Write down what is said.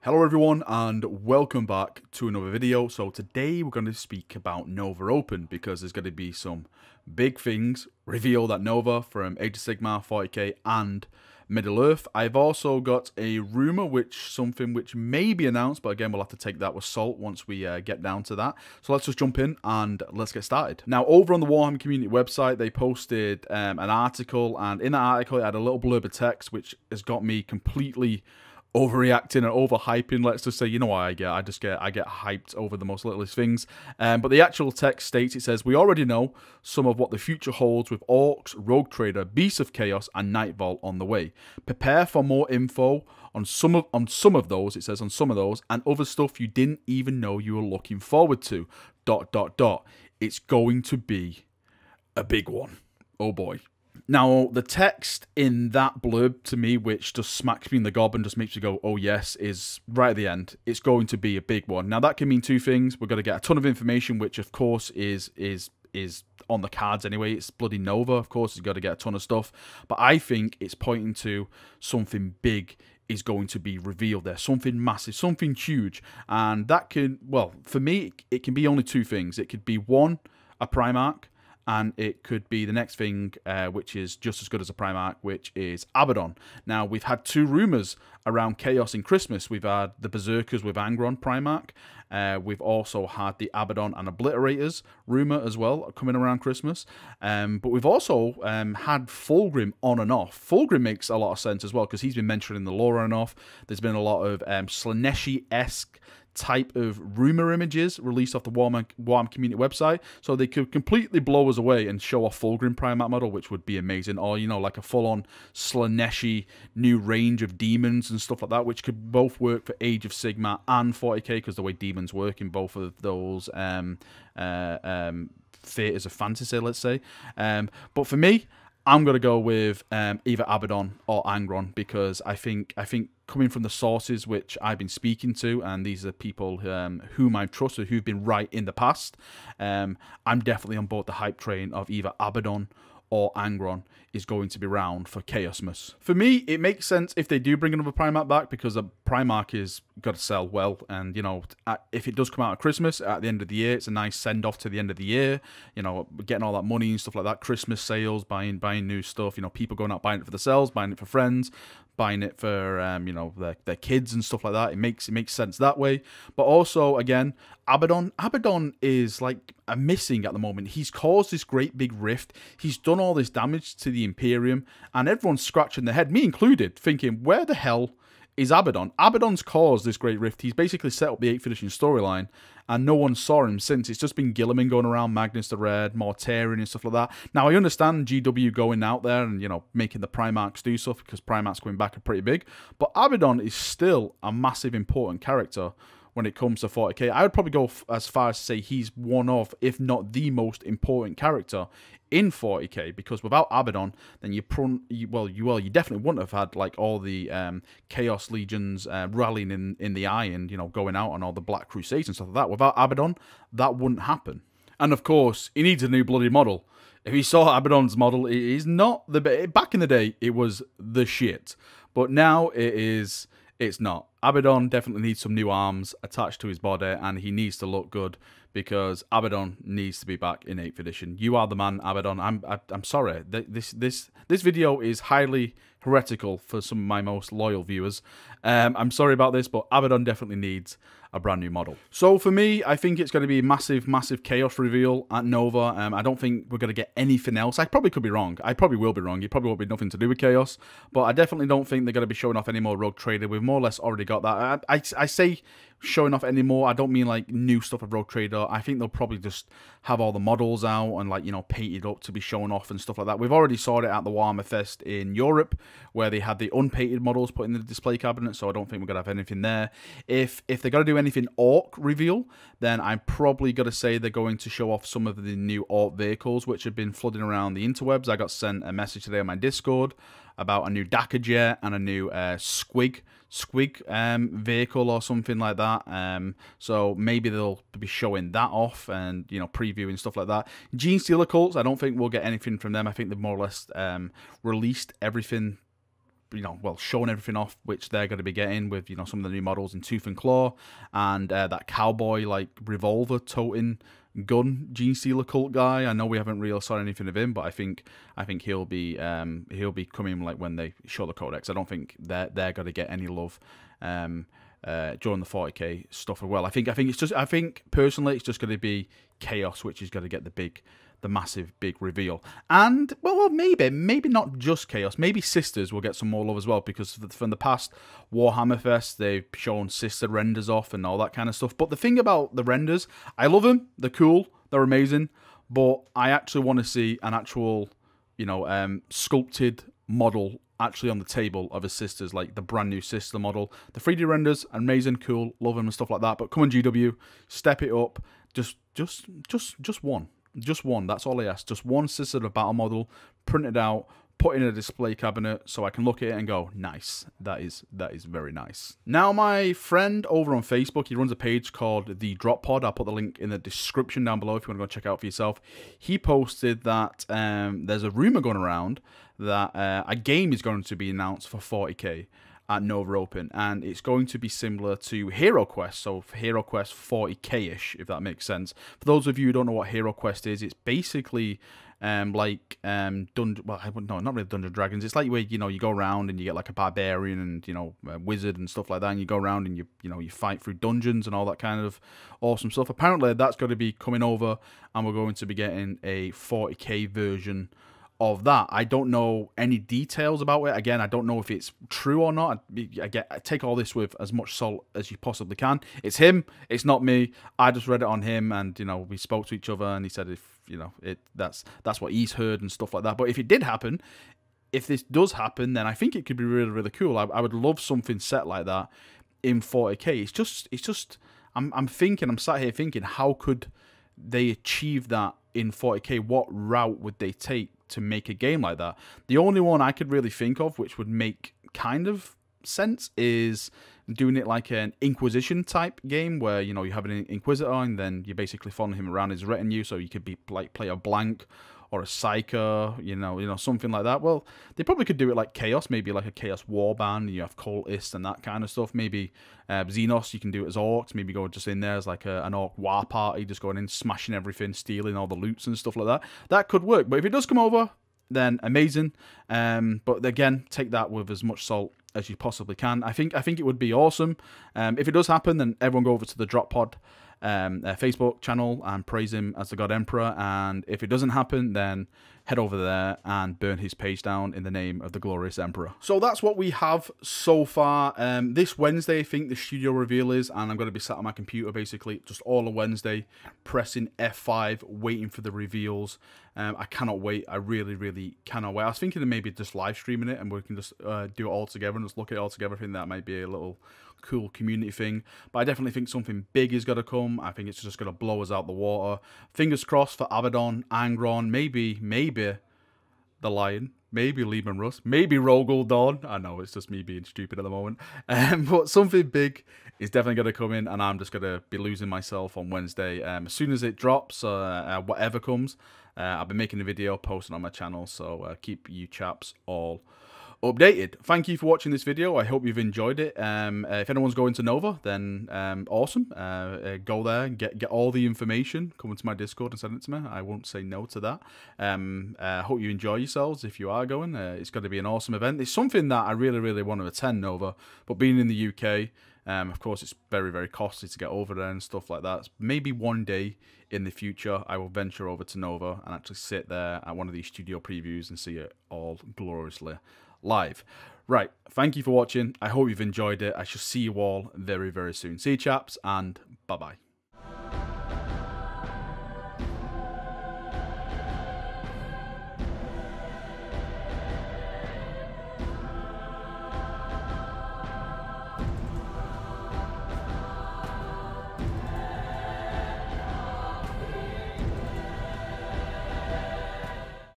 Hello everyone and welcome back to another video. So today we're going to speak about Nova Open because there's going to be some big things revealed at Nova from Age of Sigmar, 40k and Middle-earth. I've also got a rumour something which may be announced, but again we'll have to take that with salt once we get down to that. So let's just jump in and let's get started. Now over on the Warhammer community website they posted an article, and in that article it had a little blurb of text which has got me completely overreacting and overhyping. Let's just say, you know what I get. I get hyped over the most littlest things. But the actual text states, it says, "We already know some of what the future holds with Orcs, Rogue Trader, Beasts of Chaos, and Nightvault on the way. Prepare for more info on some of those." It says on some of those and other stuff you didn't even know you were looking forward to. ... It's going to be a big one. Oh boy. Now, the text in that blurb to me, which just smacks me in the gob and just makes me go, oh yes, is right at the end. It's going to be a big one. Now, that can mean two things. We're going to get a ton of information, which of course is on the cards anyway. It's bloody Nova, of course, it's got to get a ton of stuff. But I think it's pointing to something big is going to be revealed there. Something massive, something huge. And that can, well, for me, it can be only two things. It could be one, a Primarch, and it could be the next thing, which is just as good as a Primarch, which is Abbadon. Now, we've had two rumours around Chaos in Christmas. We've had the Berserkers with Angron Primarch. We've also had the Abbadon and Obliterators rumour as well, coming around Christmas. But we've also had Fulgrim on and off. Fulgrim makes a lot of sense as well, because he's been mentioned in the lore on and off. There's been a lot of Slaneshi-esque type of rumor images released off the Warhammer community website, so they could completely blow us away and show off Fulgrim Primarch model, which would be amazing, or you know, like a full-on Slaneshi new range of demons and stuff like that, which could both work for Age of Sigmar and 40k, because the way demons work in both of those theatres of fantasy, let's say. But for me, I'm going to go with either Abbadon or Angron, because I think coming from the sources which I've been speaking to, and these are people whom I've trusted, who've been right in the past, I'm definitely on board the hype train of either Abbadon or Angron is going to be round for Chaosmas. For me, it makes sense if they do bring another Primarch back, because a Primarch is got to sell well, and you know, if it does come out at Christmas at the end of the year, it's a nice send off to the end of the year. You know, getting all that money and stuff like that, Christmas sales, buying new stuff. You know, people going out buying it for themselves, buying it for friends, buying it for you know, their kids and stuff like that. It makes sense that way. But also, again, Abbadon is like a missing at the moment. He's caused this great big rift. He's done all this damage to the Imperium, and everyone's scratching their head, me included, thinking, where the hell is Abbadon? Abbadon's caused this great rift. He's basically set up the 8th edition storyline, and no one saw him since. It's just been Gilliman going around, Magnus the Red, Mortarion and stuff like that. Now, I understand GW going out there and, you know, making the Primarchs do stuff, because Primarchs coming back are pretty big, but Abbadon is still a massive important character when it comes to 40k. I would probably go as far as to say he's one of, if not the most important character in 40k, because without Abbadon, then you definitely wouldn't have had like all the Chaos Legions rallying in the Eye and, you know, going out on all the Black Crusades and stuff like that. Without Abbadon, that wouldn't happen. And of course, he needs a new bloody model. If you saw Abbadon's model, it is not the best. Back in the day, it was the shit, but now it's not. Abbadon definitely needs some new arms attached to his body, and he needs to look good, because Abbadon needs to be back in 8th edition. You are the man, Abbadon. I'm sorry. This video is highly heretical for some of my most loyal viewers. I'm sorry about this, but Abbadon definitely needs a brand new model. So for me, I think it's going to be a massive Chaos reveal at Nova. I don't think we're going to get anything else. I probably could be wrong. I probably will be wrong. It probably won't be nothing to do with Chaos, but I definitely don't think they're going to be showing off any more Rogue Trader. We've more or less already got that. I say showing off any more, I don't mean like new stuff of Rogue Trader. I think they'll probably just have all the models out and, like, you know, painted up to be shown off and stuff like that. We've already saw it at the Warhammer Fest in Europe, where they had the unpainted models put in the display cabinet, so I don't think we're going to have anything there. If they're going to do anything Orc reveal, then I'm probably going to say they're going to show off some of the new Orc vehicles, which have been flooding around the interwebs. I got sent a message today on my Discord about a new Dakar jet and a new Squig vehicle or something like that. So maybe they'll be showing that off and, you know, previewing stuff like that. Gene Stealer Cults, I don't think we'll get anything from them. I think they've more or less released everything well, showing everything off, which they're going to be getting with, some of the new models in Tooth and Claw, and that cowboy, like, revolver toting gun Gene Stealer cult guy. I know we haven't really saw anything of him, but I think he'll be coming, like, when they show the codex. I don't think they're going to get any love during the 40k stuff as well. I think personally it's just going to be Chaos, which is going to get the massive big reveal. And well, maybe not just Chaos, maybe Sisters will get some more love as well, because from the past Warhammer Fest they've shown sister renders off and all that kind of stuff. But the thing about the renders, I love them, they're cool, they're amazing, but I actually want to see an actual sculpted model actually on the table of his sisters, like the brand new sister model. The 3D renders, amazing, cool, love them and stuff like that. But come on, GW, step it up. Just one. Just one. That's all I ask. Just one sister of battle model, print it out, put in a display cabinet so I can look at it and go, nice. That is very nice. Now, my friend over on Facebook, he runs a page called The Drop Pod. I'll put the link in the description down below if you want to go check it out for yourself. He posted that there's a rumor going around that a game is going to be announced for 40k at Nova Open, and it's going to be similar to Heroquest, so Heroquest 40k-ish, if that makes sense. For those of you who don't know what Heroquest is, it's basically like Dungeon, well, no, not really Dungeons & Dragons. It's like where you go around and you get like a barbarian and a wizard and stuff like that, and you go around and you fight through dungeons and all that kind of awesome stuff. Apparently, that's going to be coming over, and we're going to be getting a 40k version of that. I don't know any details about it. Again, I don't know if it's true or not. I take all this with as much salt as you possibly can. It's him. It's not me. I just read it on him, and we spoke to each other, and he said that's what he's heard and stuff like that. But if it did happen, if this does happen, then I think it could be really, really cool. I would love something set like that in 40k. It's just I'm sat here thinking, how could they achieve that in 40k? What route would they take to make a game like that? The only one I could really think of which would make kind of sense is doing it like an Inquisition type game, where you have an Inquisitor and then you're basically following him around his retinue, so you could be like play a Blank or a Psyker, something like that. Well, they probably could do it like Chaos, maybe like a Chaos Warband, you have Cultists and that kind of stuff. Maybe Xenos, you can do it as Orcs, maybe go just in there as like an Orc war party, just going in, smashing everything, stealing all the loots and stuff like that. That could work, but if it does come over, then amazing. But again, take that with as much salt as you possibly can. I think it would be awesome. If it does happen, then everyone go over to the Drop Pod Facebook channel and praise him as the God Emperor. And if it doesn't happen, then head over there and burn his page down in the name of the glorious Emperor. So that's what we have so far. This Wednesday, I think the studio reveal is, and I'm going to be sat on my computer basically just all of Wednesday, pressing F5, waiting for the reveals. I cannot wait. I really, really cannot wait. I was thinking of maybe just live streaming it and we can just do it all together and just look at it all together. I think that might be a little cool community thing, but I definitely think something big is going to come. I think it's just going to blow us out the water. Fingers crossed for Abbadon, Angron, maybe the Lion, maybe Lehman Russ, maybe Rogel Dawn. I know it's just me being stupid at the moment, but something big is definitely going to come in, and I'm just going to be losing myself on Wednesday. As soon as it drops, whatever comes, I'll be making a video, posting on my channel, so keep you chaps all updated. Thank you for watching this video. I hope you've enjoyed it. If anyone's going to Nova, then awesome. Go there and get all the information. Come into my Discord and send it to me. I won't say no to that. Hope you enjoy yourselves if you are going. It's going to be an awesome event. It's something that I really, really want to attend, Nova, but being in the UK, of course, it's very, very costly to get over there and stuff like that. Maybe one day in the future, I will venture over to Nova and actually sit there at one of these studio previews and see it all gloriously live. Right, thank you for watching. I hope you've enjoyed it. I shall see you all very, very soon. See you chaps, and bye-bye.